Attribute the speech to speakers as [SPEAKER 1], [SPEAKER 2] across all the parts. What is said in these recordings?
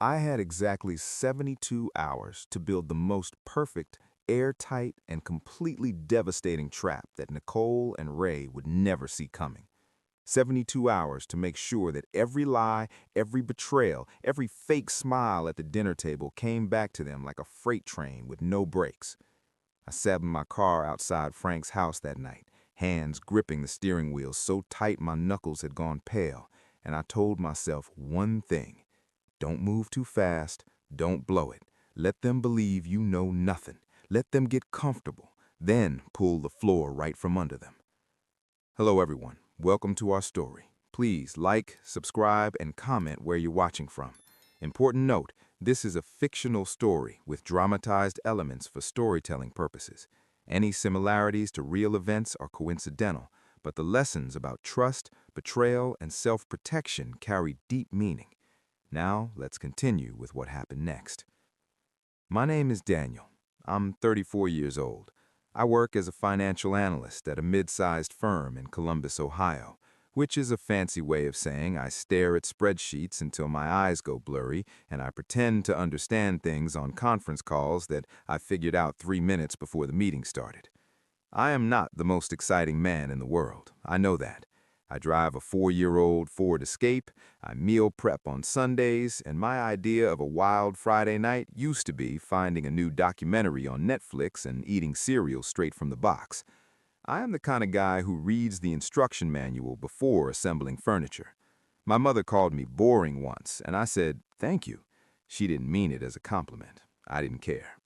[SPEAKER 1] I had exactly 72 hours to build the most perfect, airtight, and completely devastating trap that Nicole and Ray would never see coming. 72 hours to make sure that every lie, every betrayal, every fake smile at the dinner table came back to them like a freight train with no brakes. I sat in my car outside Frank's house that night, hands gripping the steering wheel so tight my knuckles had gone pale, and I told myself one thing. Don't move too fast. Don't blow it. Let them believe you know nothing. Let them get comfortable. Then pull the floor right from under them. Hello, everyone. Welcome to our story. Please like, subscribe, and comment where you're watching from. Important note, this is a fictional story with dramatized elements for storytelling purposes. Any similarities to real events are coincidental, but the lessons about trust, betrayal, and self-protection carry deep meaning. Now, let's continue with what happened next. My name is Daniel. I'm 34 years old. I work as a financial analyst at a mid-sized firm in Columbus, Ohio, which is a fancy way of saying I stare at spreadsheets until my eyes go blurry and I pretend to understand things on conference calls that I figured out 3 minutes before the meeting started. I am not the most exciting man in the world. I know that. I drive a 4-year-old Ford Escape, I meal prep on Sundays, and my idea of a wild Friday night used to be finding a new documentary on Netflix and eating cereal straight from the box. I am the kind of guy who reads the instruction manual before assembling furniture. My mother called me boring once, and I said, "Thank you." She didn't mean it as a compliment. I didn't care.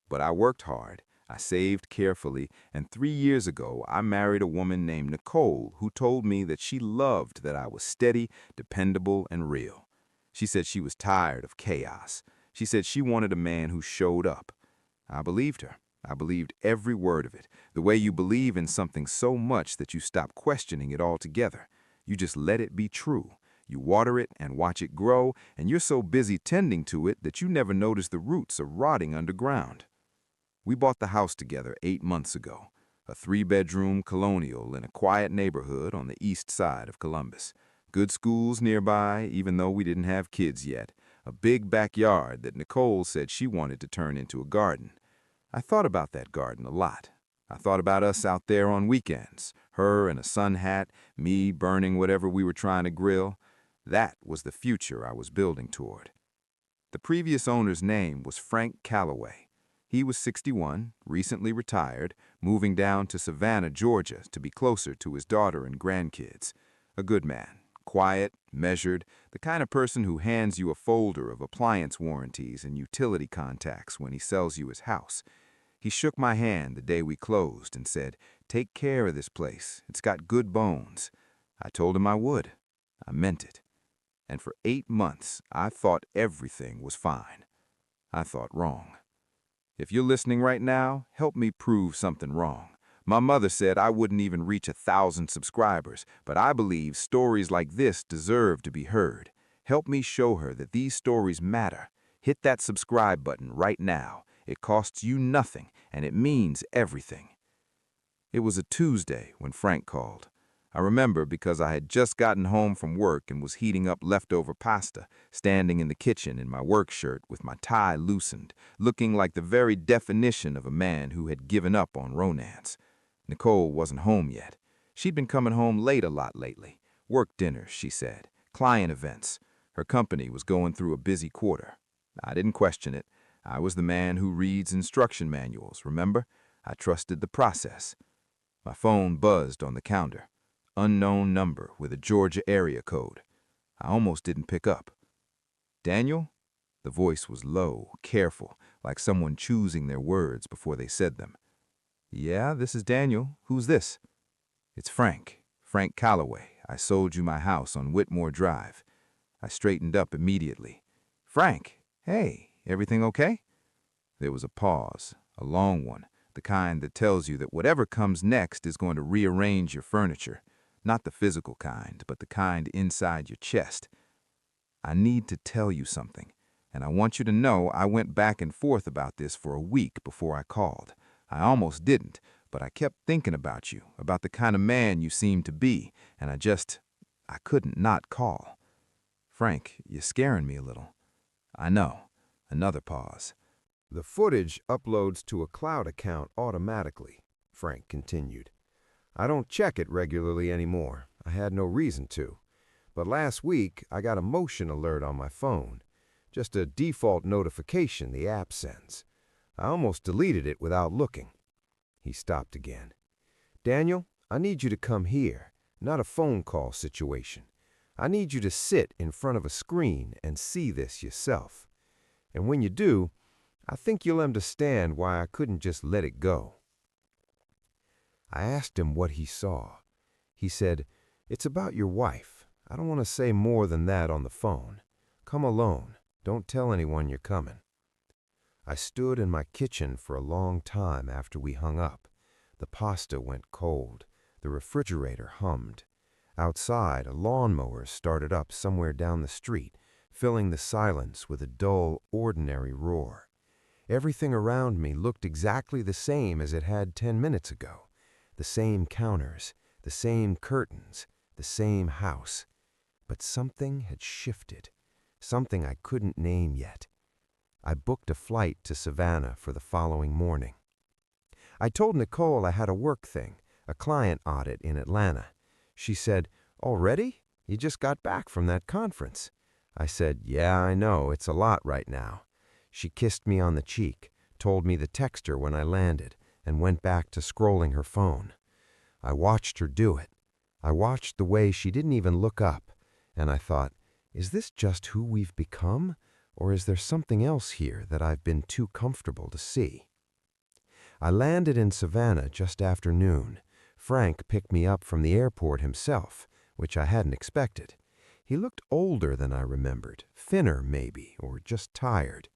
[SPEAKER 1] But I worked hard. I saved carefully, and 3 years ago, I married a woman named Nicole who told me that she loved that I was steady, dependable, and real. She said she was tired of chaos. She said she wanted a man who showed up. I believed her. I believed every word of it, the way you believe in something so much that you stop questioning it altogether. You just let it be true. You water it and watch it grow, and you're so busy tending to it that you never notice the roots are rotting underground. We bought the house together 8 months ago, a 3-bedroom colonial in a quiet neighborhood on the east side of Columbus. Good schools nearby, even though we didn't have kids yet. A big backyard that Nicole said she wanted to turn into a garden. I thought about that garden a lot. I thought about us out there on weekends, her in a sun hat, me burning whatever we were trying to grill. That was the future I was building toward. The previous owner's name was Frank Calloway. He was 61, recently retired, moving down to Savannah, Georgia to be closer to his daughter and grandkids. A good man, quiet, measured, the kind of person who hands you a folder of appliance warranties and utility contacts when he sells you his house. He shook my hand the day we closed and said, "Take care of this place. It's got good bones." I told him I would. I meant it. And for 8 months, I thought everything was fine. I thought wrong. If you're listening right now, help me prove something wrong. My mother said I wouldn't even reach 1,000 subscribers, but I believe stories like this deserve to be heard. Help me show her that these stories matter. Hit that subscribe button right now. It costs you nothing, and it means everything. It was a Tuesday when Frank called. I remember because I had just gotten home from work and was heating up leftover pasta, standing in the kitchen in my work shirt with my tie loosened, looking like the very definition of a man who had given up on romance. Nicole wasn't home yet. She'd been coming home late a lot lately. Work dinners, she said. Client events. Her company was going through a busy quarter. I didn't question it. I was the man who reads instruction manuals, remember? I trusted the process. My phone buzzed on the counter. Unknown number with a Georgia area code. I almost didn't pick up. "Daniel?" The voice was low, careful, like someone choosing their words before they said them. "Yeah, this is Daniel. Who's this?" "It's Frank. Frank Calloway. I sold you my house on Whitmore Drive." I straightened up immediately. "Frank, hey, everything okay?" There was a pause, a long one, the kind that tells you that whatever comes next is going to rearrange your furniture. Not the physical kind, but the kind inside your chest. "I need to tell you something, and I want you to know I went back and forth about this for a week before I called. I almost didn't, but I kept thinking about you, about the kind of man you seem to be, and I couldn't not call." "Frank, you're scaring me a little." I know. Another pause.
[SPEAKER 2] The footage uploads to a cloud account automatically, Frank continued. I don't check it regularly anymore. I had no reason to. But last week, I got a motion alert on my phone. Just a default notification the app sends. I almost deleted it without looking. He stopped again. Daniel, I need you to come here, not a phone call situation. I need you to sit in front of a screen and see this yourself. And when you do, I think you'll understand why I couldn't just let it go. I asked him what he saw. He said, "It's about your wife. I don't want to say more than that on the phone. Come alone. Don't tell anyone you're coming." I stood in my kitchen for a long time after we hung up. The pasta went cold. The refrigerator hummed. Outside, a lawnmower started up somewhere down the street, filling the silence with a dull, ordinary roar. Everything around me looked exactly the same as it had 10 minutes ago. The same counters, the same curtains, the same house. But something had shifted, something I couldn't name yet. I booked a flight to Savannah for the following morning. I told Nicole I had a work thing, a client audit in Atlanta. She said, "Already? You just got back from that conference." I said, "Yeah, I know, it's a lot right now." She kissed me on the cheek, told me the texter when I landed, and went back to scrolling her phone. I watched her do it. I watched the way she didn't even look up, and I thought, is this just who we've become, or is there something else here that I've been too comfortable to see? I landed in Savannah just after noon. Frank picked me up from the airport himself, which I hadn't expected. He looked older than I remembered, thinner maybe, or just tired.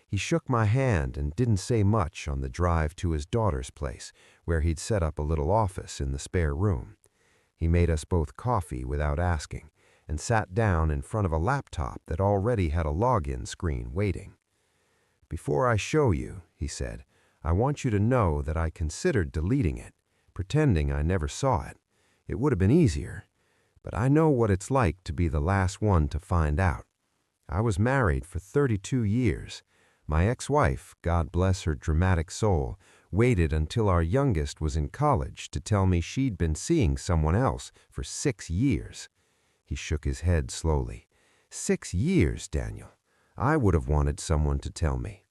[SPEAKER 2] He shook my hand and didn't say much on the drive to his daughter's place, where he'd set up a little office in the spare room. He made us both coffee without asking, and sat down in front of a laptop that already had a login screen waiting. "Before I show you," he said, "I want you to know that I considered deleting it, pretending I never saw it. It would have been easier. But I know what it's like to be the last one to find out. I was married for 32 years. My ex-wife, God bless her dramatic soul, waited until our youngest was in college to tell me she'd been seeing someone else for 6 years. He shook his head slowly. 6 years, Daniel. I would have wanted someone to tell me.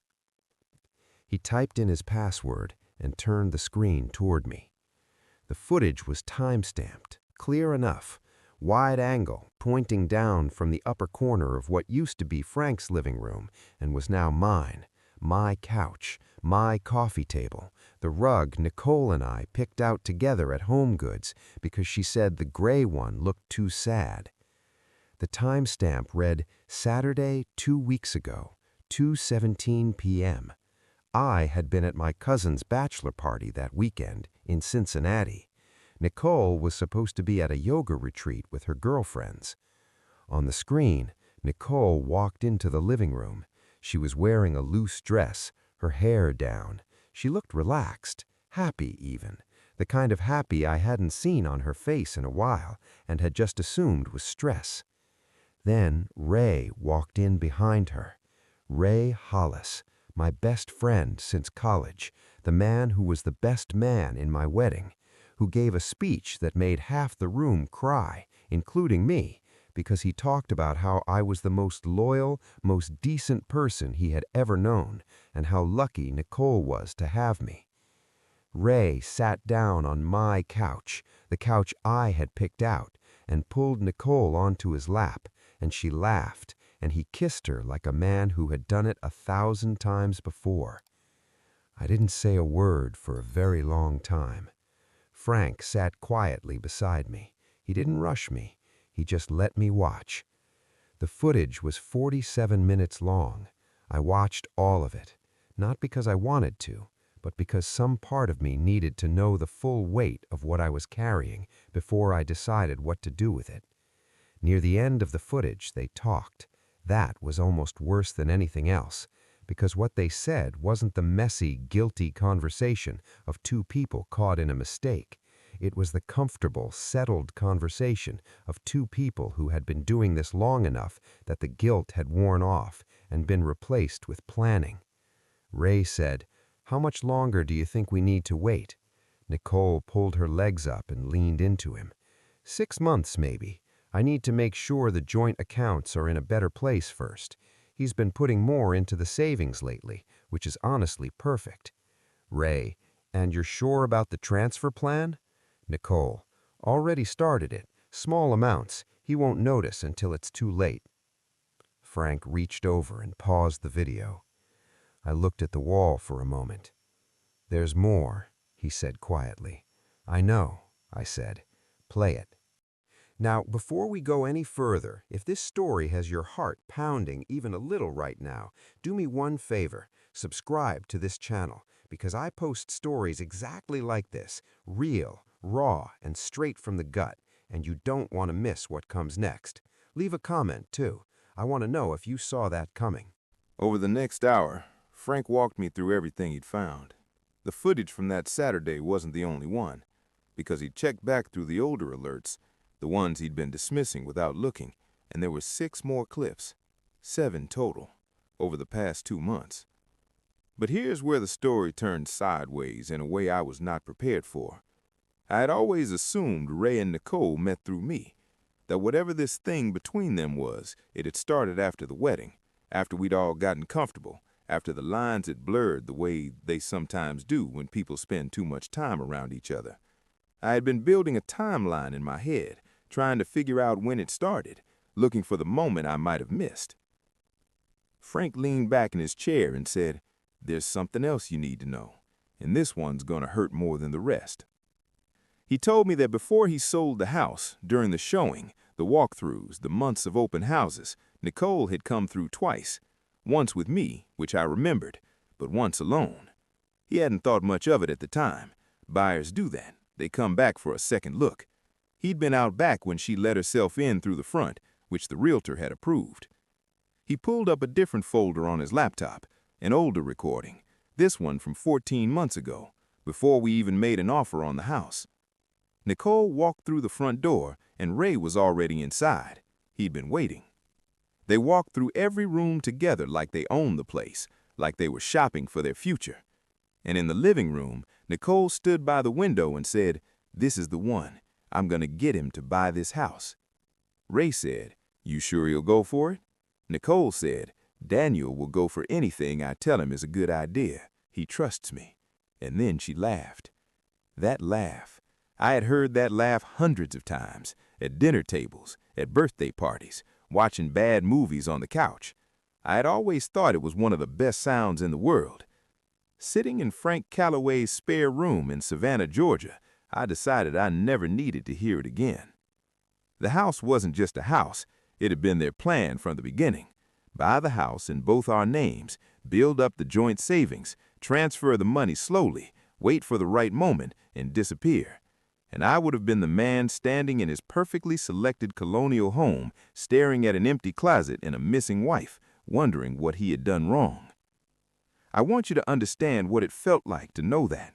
[SPEAKER 2] He typed in his password and turned the screen toward me. The footage was time-stamped, clear enough, wide angle, pointing down from the upper corner of what used to be Frank's living room and was now mine, my couch, my coffee table, the rug Nicole and I picked out together at HomeGoods because she said the gray one looked too sad. The timestamp read Saturday 2 weeks ago, 2:17 p.m. I had been at my cousin's bachelor party that weekend in Cincinnati. Nicole was supposed to be at a yoga retreat with her girlfriends. On the screen, Nicole walked into the living room. She was wearing a loose dress, her hair down. She looked relaxed, happy even, the kind of happy I hadn't seen on her face in a while and had just assumed was stress. Then Ray walked in behind her. Ray Hollis, my best friend since college, the man who was the best man in my wedding, who gave a speech that made half the room cry, including me, because he talked about how I was the most loyal, most decent person he had ever known, and how lucky Nicole was to have me. Ray sat down on my couch, the couch I had picked out, and pulled Nicole onto his lap, and she laughed, and he kissed her like a man who had done it 1,000 times before. I didn't say a word for a very long time. Frank sat quietly beside me. He didn't rush me. He just let me watch. The footage was 47 minutes long. I watched all of it, not because I wanted to, but because some part of me needed to know the full weight of what I was carrying before I decided what to do with it. Near the end of the footage, they talked. That was almost worse than anything else, because what they said wasn't the messy, guilty conversation of two people caught in a mistake. It was the comfortable, settled conversation of two people who had been doing this long enough that the guilt had worn off and been replaced with planning. Ray said, "How much longer do you think we need to wait?" Nicole pulled her legs up and leaned into him. 6 months, maybe. I need to make sure the joint accounts are in a better place first. He's been putting more into the savings lately, which is honestly perfect. Ray, and you're sure about the transfer plan? Nicole, already started it. Small amounts. He won't notice until it's too late. Frank reached over and paused the video. I looked at the wall for a moment. "There's more," he said quietly. "I know," I said. "Play it." Now, before we go any further, if this story has your heart pounding even a little right now, do me one favor. Subscribe to this channel, because I post stories exactly like this, real, raw, and straight from the gut, and you don't want to miss what comes next. Leave a comment, too. I want to know if you saw that coming.
[SPEAKER 1] Over the next hour, Frank walked me through everything he'd found. The footage from that Saturday wasn't the only one, because he checked back through the older alerts, the ones he'd been dismissing without looking, and there were 6 more clips, 7 total, over the past 2 months. But here's where the story turned sideways in a way I was not prepared for. I had always assumed Ray and Nicole met through me, that whatever this thing between them was, it had started after the wedding, after we'd all gotten comfortable, after the lines had blurred the way they sometimes do when people spend too much time around each other. I had been building a timeline in my head, trying to figure out when it started, looking for the moment I might have missed. Frank leaned back in his chair and said, "There's something else you need to know, and this one's gonna hurt more than the rest." He told me that before he sold the house, during the showing, the walkthroughs, the months of open houses, Nicole had come through twice, once with me, which I remembered, but once alone. He hadn't thought much of it at the time. Buyers do that. They come back for a second look. He'd been out back when she let herself in through the front, which the realtor had approved. He pulled up a different folder on his laptop, an older recording, this one from 14 months ago, before we even made an offer on the house. Nicole walked through the front door, and Ray was already inside. He'd been waiting. They walked through every room together like they owned the place, like they were shopping for their future. And in the living room, Nicole stood by the window and said, "This is the one. I'm gonna get him to buy this house." Ray said, "You sure he'll go for it?" Nicole said, "Daniel will go for anything I tell him is a good idea. He trusts me." And then she laughed. That laugh. I had heard that laugh hundreds of times, at dinner tables, at birthday parties, watching bad movies on the couch. I had always thought it was one of the best sounds in the world. Sitting in Frank Calloway's spare room in Savannah, Georgia, I decided I never needed to hear it again. The house wasn't just a house. It had been their plan from the beginning. Buy the house in both our names, build up the joint savings, transfer the money slowly, wait for the right moment, and disappear. And I would have been the man standing in his perfectly selected colonial home, staring at an empty closet and a missing wife, wondering what he had done wrong. I want you to understand what it felt like to know that.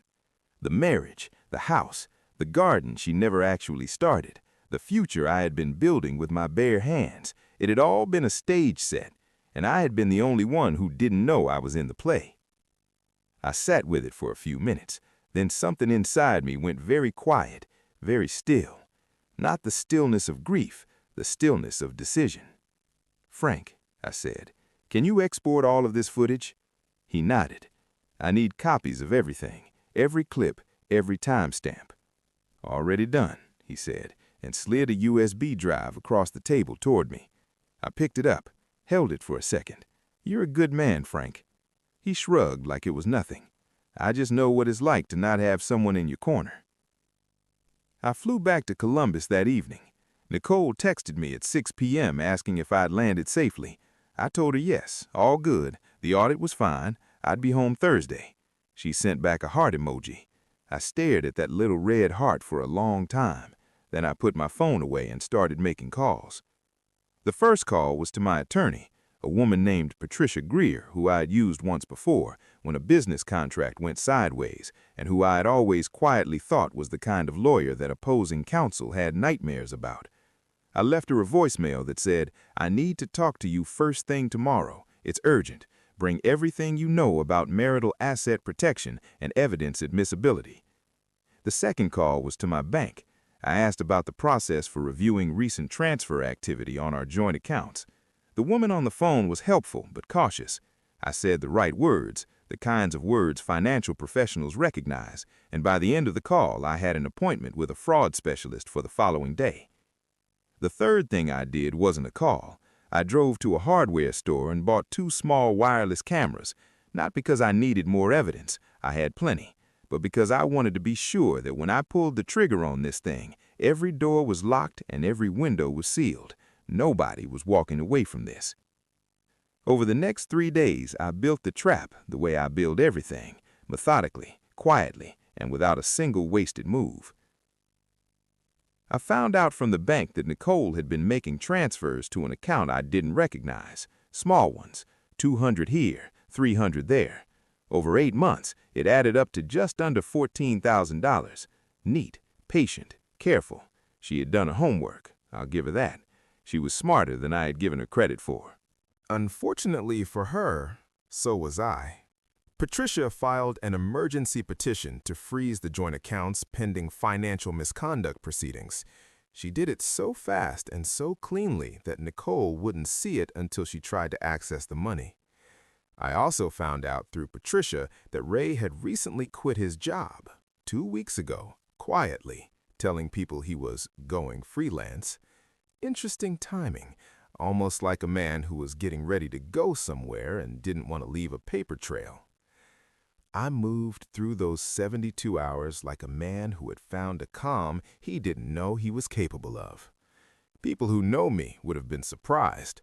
[SPEAKER 1] The marriage, the house, the garden she never actually started, the future I had been building with my bare hands, it had all been a stage set, and I had been the only one who didn't know I was in the play. I sat with it for a few minutes, then something inside me went very quiet, very still. Not the stillness of grief, the stillness of decision. "Frank," I said, "can you export all of this footage?" He nodded. "I need copies of everything, every clip, every timestamp." "Already done," he said, and slid a USB drive across the table toward me. I picked it up, held it for a second. "You're a good man, Frank." He shrugged like it was nothing. "I just know what it's like to not have someone in your corner." I flew back to Columbus that evening. Nicole texted me at 6 p.m. asking if I'd landed safely. I told her yes, all good, the audit was fine, I'd be home Thursday. She sent back a heart emoji. I stared at that little red heart for a long time. Then I put my phone away and started making calls. The first call was to my attorney, a woman named Patricia Greer, who I had used once before when a business contract went sideways, and who I had always quietly thought was the kind of lawyer that opposing counsel had nightmares about. I left her a voicemail that said, "I need to talk to you first thing tomorrow, It's urgent. Bring everything you know about marital asset protection and evidence admissibility. The second call was to my bank. I asked about the process for reviewing recent transfer activity on our joint accounts. The woman on the phone was helpful but cautious. I said the right words, the kinds of words financial professionals recognize, and by the end of the call, I had an appointment with a fraud specialist for the following day. The third thing I did wasn't a call. I drove to a hardware store and bought 2 small wireless cameras, not because I needed more evidence, I had plenty, but because I wanted to be sure that when I pulled the trigger on this thing, every door was locked and every window was sealed. Nobody was walking away from this. Over the next 3 days, I built the trap the way I build everything, methodically, quietly, and without a single wasted move. I found out from the bank that Nicole had been making transfers to an account I didn't recognize, small ones, 200 here, 300 there. Over 8 months, it added up to just under $14,000. Neat, patient, careful. She had done her homework, I'll give her that. She was smarter than I had given her credit for.
[SPEAKER 3] Unfortunately for her, so was I. Patricia filed an emergency petition to freeze the joint accounts pending financial misconduct proceedings. She did it so fast and so cleanly that Nicole wouldn't see it until she tried to access the money. I also found out through Patricia that Ray had recently quit his job 2 weeks ago, quietly, telling people he was going freelance. Interesting timing, almost like a man who was getting ready to go somewhere and didn't want to leave a paper trail. I moved through those 72 hours like a man who had found a calm he didn't know he was capable of. People who know me would have been surprised.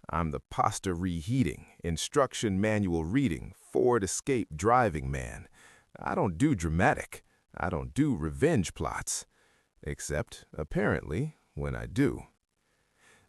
[SPEAKER 3] I'm the pasta reheating, instruction manual reading, Ford Escape driving man. I don't do dramatic. I don't do revenge plots. Except, apparently, when I do.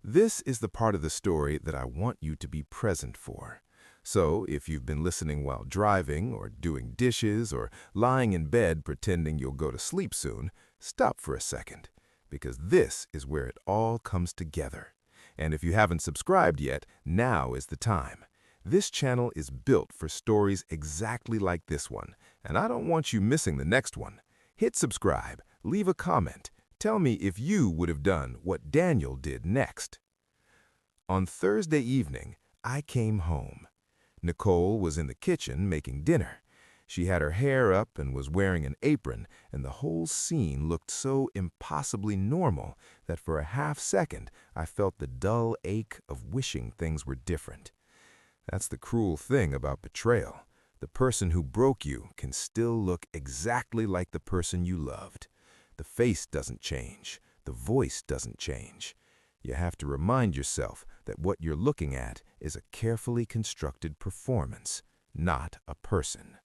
[SPEAKER 3] This is the part of the story that I want you to be present for. So, if you've been listening while driving, or doing dishes, or lying in bed pretending you'll go to sleep soon, stop for a second, because this is where it all comes together. And if you haven't subscribed yet, now is the time. This channel is built for stories exactly like this one, and I don't want you missing the next one. Hit subscribe, leave a comment, tell me if you would have done what Daniel did next. On Thursday evening, I came home. Nicole was in the kitchen making dinner. She had her hair up and was wearing an apron, and the whole scene looked so impossibly normal that for a half-second I felt the dull ache of wishing things were different. That's the cruel thing about betrayal. The person who broke you can still look exactly like the person you loved. The face doesn't change. The voice doesn't change. You have to remind yourself that what you're looking at is a carefully constructed performance, not a person.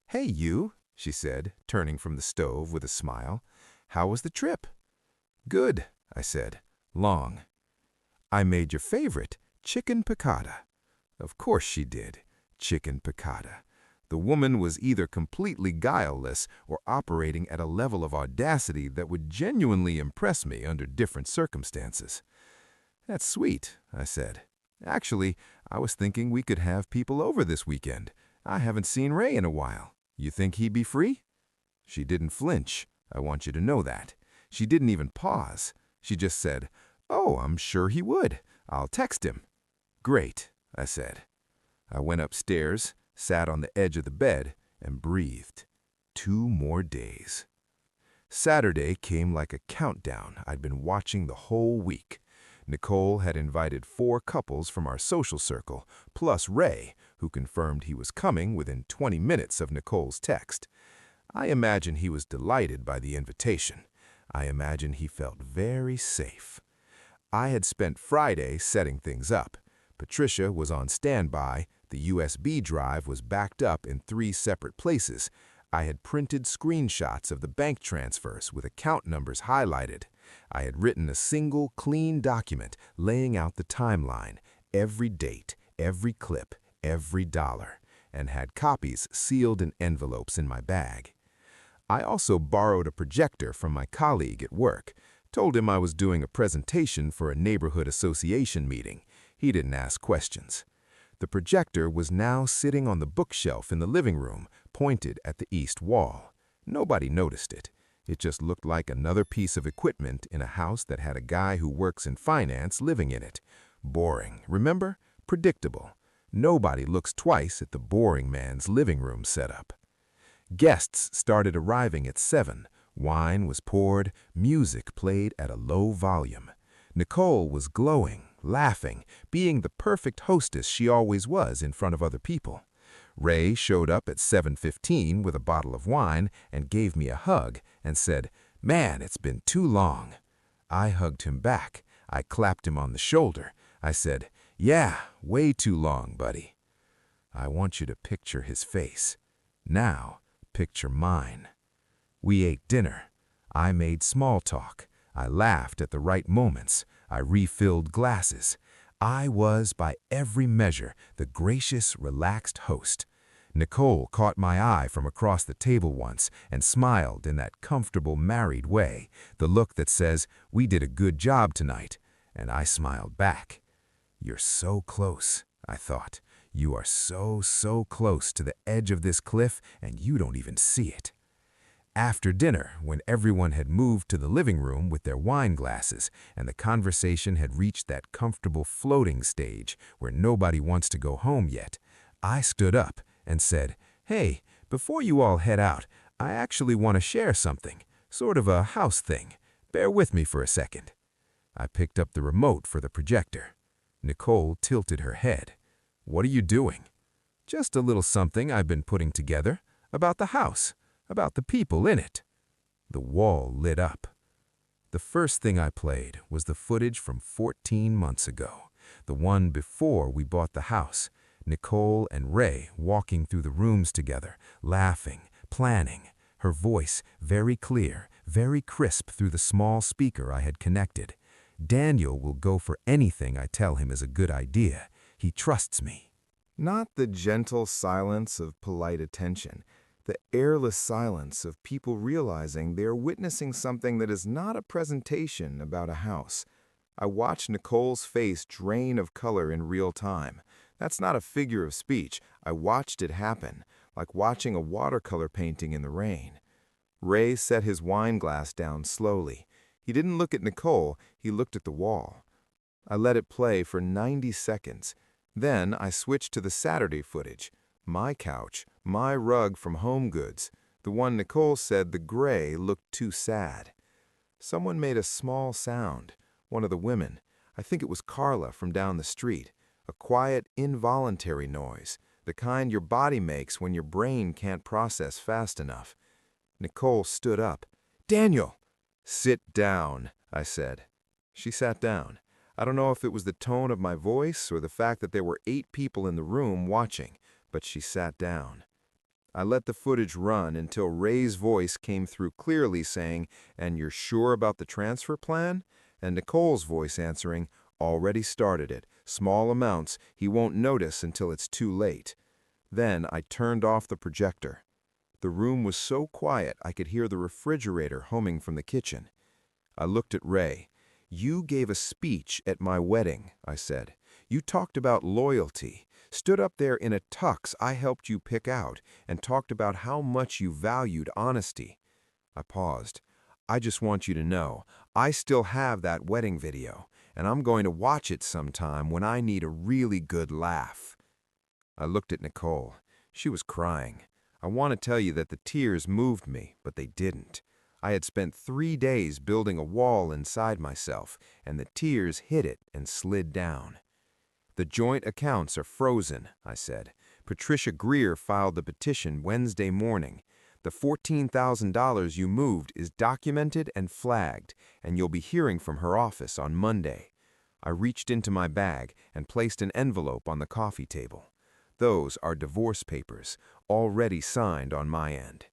[SPEAKER 3] "Hey, you," she said, turning from the stove with a smile. "How was the trip?" "Good," I said. "Long." "I made your favorite, chicken piccata." Of course she did. Chicken piccata. The woman was either completely guileless or operating at a level of audacity that would genuinely impress me under different circumstances. "That's sweet," I said. "Actually, I was thinking we could have people over this weekend. I haven't seen Ray in a while. You think he'd be free?" She didn't flinch. I want you to know that. She didn't even pause. She just said, "Oh, I'm sure he would. I'll text him." "Great," I said. I went upstairs, sat on the edge of the bed, and breathed. 2 more days. Saturday came like a countdown I'd been watching the whole week. Nicole had invited 4 couples from our social circle, plus Ray, who confirmed he was coming within 20 minutes of Nicole's text. I imagine he was delighted by the invitation. I imagine he felt very safe. I had spent Friday setting things up. Patricia was on standby. The USB drive was backed up in 3 separate places. I had printed screenshots of the bank transfers with account numbers highlighted. I had written a single, clean document laying out the timeline, every date, every clip, every dollar, and had copies sealed in envelopes in my bag. I also borrowed a projector from my colleague at work, told him I was doing a presentation for a neighborhood association meeting. He didn't ask questions. The projector was now sitting on the bookshelf in the living room, pointed at the east wall. Nobody noticed it. It just looked like another piece of equipment in a house that had a guy who works in finance living in it. Boring, remember? Predictable. Nobody looks twice at the boring man's living room setup. Guests started arriving at 7. Wine was poured, music played at a low volume. Nicole was glowing, laughing, being the perfect hostess she always was in front of other people. Ray showed up at 7:15 with a bottle of wine and gave me a hug and said, "Man, it's been too long." I hugged him back. I clapped him on the shoulder. I said, "Yeah, way too long, buddy." I want you to picture his face. Now, picture mine. We ate dinner. I made small talk. I laughed at the right moments. I refilled glasses. I was, by every measure, the gracious, relaxed host. Nicole caught my eye from across the table once and smiled in that comfortable married way, the look that says, "We did a good job tonight." And I smiled back. "You're so close," I thought. "You are so, so close to the edge of this cliff, and you don't even see it." After dinner, when everyone had moved to the living room with their wine glasses and the conversation had reached that comfortable floating stage where nobody wants to go home yet, I stood up and said, "Hey, before you all head out, I actually want to share something, sort of a house thing. Bear with me for a second." I picked up the remote for the projector. Nicole tilted her head. "What are you doing?" "Just a little something I've been putting together, about the house, about the people in it." The wall lit up. The first thing I played was the footage from 14 months ago, the one before we bought the house. Nicole and Ray walking through the rooms together, laughing, planning, her voice very clear, very crisp through the small speaker I had connected. Daniel will go for anything I tell him is a good idea. He trusts me.
[SPEAKER 1] Not the gentle silence of polite attention, the airless silence of people realizing they are witnessing something that is not a presentation about a house. I watched Nicole's face drain of color in real time. That's not a figure of speech. I watched it happen, like watching a watercolor painting in the rain. Ray set his wine glass down slowly. He didn't look at Nicole, he looked at the wall. I let it play for 90 seconds. Then I switched to the Saturday footage. My couch, my rug from Home Goods. The one Nicole said the gray looked too sad. Someone made a small sound. One of the women. I think it was Carla from down the street. A quiet, involuntary noise. The kind your body makes when your brain can't process fast enough. Nicole stood up. "Daniel!" "Sit down," I said. She sat down. I don't know if it was the tone of my voice or the fact that there were 8 people in the room watching, but she sat down. I let the footage run until Ray's voice came through clearly saying, "And you're sure about the transfer plan?" And Nicole's voice answering, "Already started it. Small amounts. He won't notice until it's too late." Then I turned off the projector. The room was so quiet I could hear the refrigerator humming from the kitchen. I looked at Ray. "You gave a speech at my wedding," I said. "You talked about loyalty, stood up there in a tux I helped you pick out, and talked about how much you valued honesty." I paused. "I just want you to know, I still have that wedding video, and I'm going to watch it sometime when I need a really good laugh." I looked at Nicole. She was crying. I want to tell you that the tears moved me, but they didn't. I had spent 3 days building a wall inside myself, and the tears hit it and slid down. "The joint accounts are frozen," I said. "Patricia Greer filed the petition Wednesday morning. The $14,000 you moved is documented and flagged, and you'll be hearing from her office on Monday." I reached into my bag and placed an envelope on the coffee table. "Those are divorce papers, already signed on my end."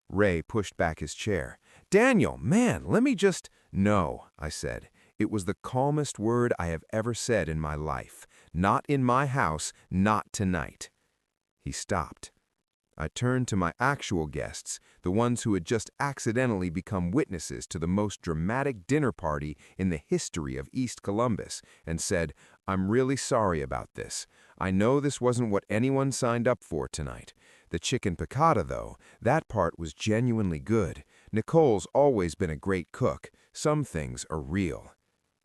[SPEAKER 1] Ray pushed back his chair. "Daniel, man, let me just—" "No," I said. It was the calmest word I have ever said in my life. "Not in my house, not tonight." He stopped. I turned to my actual guests, the ones who had just accidentally become witnesses to the most dramatic dinner party in the history of East Columbus, and said, "I'm really sorry about this. I know this wasn't what anyone signed up for tonight. The chicken piccata, though, that part was genuinely good. Nicole's always been a great cook. Some things are real.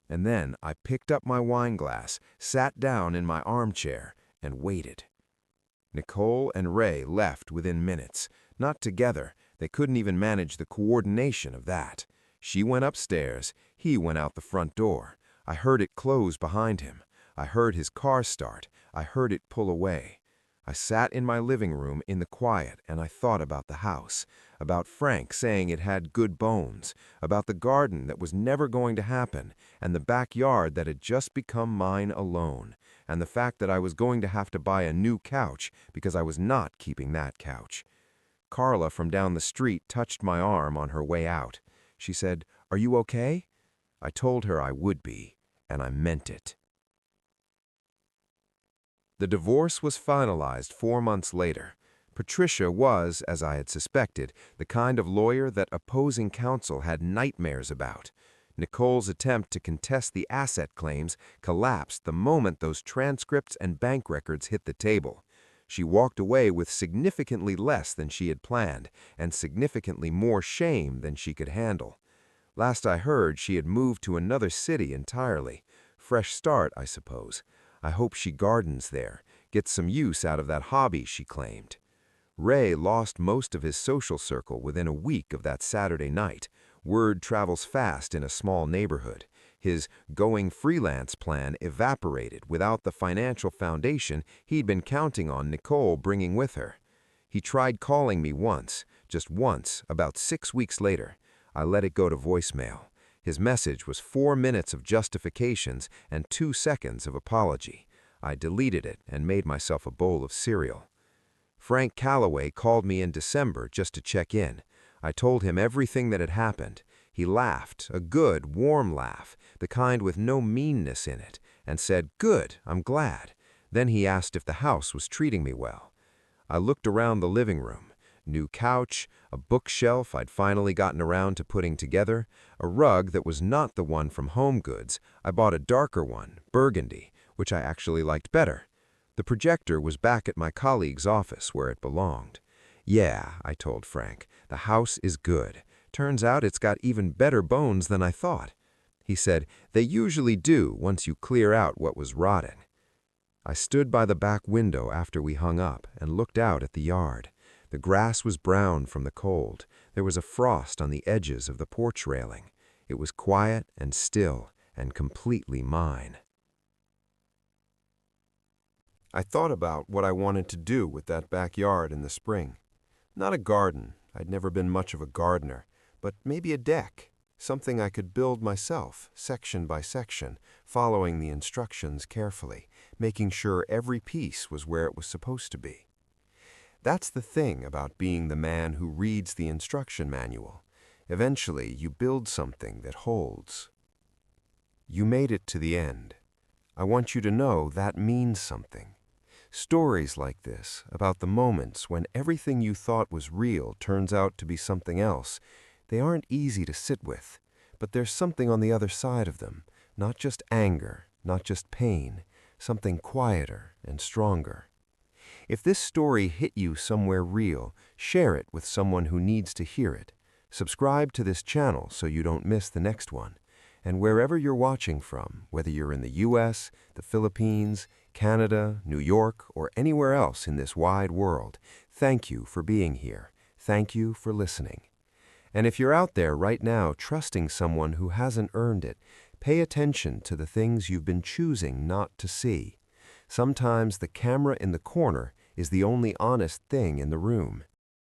[SPEAKER 1] And then I picked up my wine glass, sat down in my armchair, and waited. Nicole and Ray left within minutes. Not together. They couldn't even manage the coordination of that. She went upstairs. He went out the front door. I heard it close behind him. I heard his car start. I heard it pull away. I sat in my living room in the quiet and I thought about the house, about Frank saying it had good bones, about the garden that was never going to happen, and the backyard that had just become mine alone, and the fact that I was going to have to buy a new couch because I was not keeping that couch. Carla from down the street touched my arm on her way out. She said, "Are you okay?" I told her I would be, and I meant it. The divorce was finalized 4 months later. Patricia was, as I had suspected, the kind of lawyer that opposing counsel had nightmares about. Nicole's attempt to contest the asset claims collapsed the moment those transcripts and bank records hit the table. She walked away with significantly less than she had planned, and significantly more shame than she could handle. Last I heard, she had moved to another city entirely. Fresh start, I suppose. I hope she gardens there, gets some use out of that hobby she claimed. Ray lost most of his social circle within a week of that Saturday night. Word travels fast in a small neighborhood. His going freelance plan evaporated without the financial foundation he'd been counting on Nicole bringing with her. He tried calling me once, just once, about 6 weeks later. I let it go to voicemail. His message was 4 minutes of justifications and 2 seconds of apology. I deleted it and made myself a bowl of cereal. Frank Calloway called me in December just to check in. I told him everything that had happened. He laughed, a good, warm laugh, the kind with no meanness in it, and said, "Good, I'm glad." Then he asked if the house was treating me well. I looked around the living room. New couch, a bookshelf I'd finally gotten around to putting together, a rug that was not the one from Home Goods. I bought a darker one, burgundy, which I actually liked better. The projector was back at my colleague's office where it belonged. "Yeah," I told Frank, "the house is good. Turns out it's got even better bones than I thought." He said, "They usually do once you clear out what was rotting." I stood by the back window after we hung up and looked out at the yard. The grass was brown from the cold. There was a frost on the edges of the porch railing. It was quiet and still and completely mine. I thought about what I wanted to do with that backyard in the spring. Not a garden. I'd never been much of a gardener, but maybe a deck, something I could build myself, section by section, following the instructions carefully, making sure every piece was where it was supposed to be. That's the thing about being the man who reads the instruction manual. Eventually, you build something that holds. You made it to the end. I want you to know that means something. Stories like this, about the moments when everything you thought was real turns out to be something else, they aren't easy to sit with, but there's something on the other side of them, not just anger, not just pain, something quieter and stronger. If this story hit you somewhere real, share it with someone who needs to hear it. Subscribe to this channel so you don't miss the next one. And wherever you're watching from, whether you're in the US, the Philippines, Canada, New York, or anywhere else in this wide world, thank you for being here. Thank you for listening. And if you're out there right now trusting someone who hasn't earned it, pay attention to the things you've been choosing not to see. Sometimes the camera in the corner is the only honest thing in the room.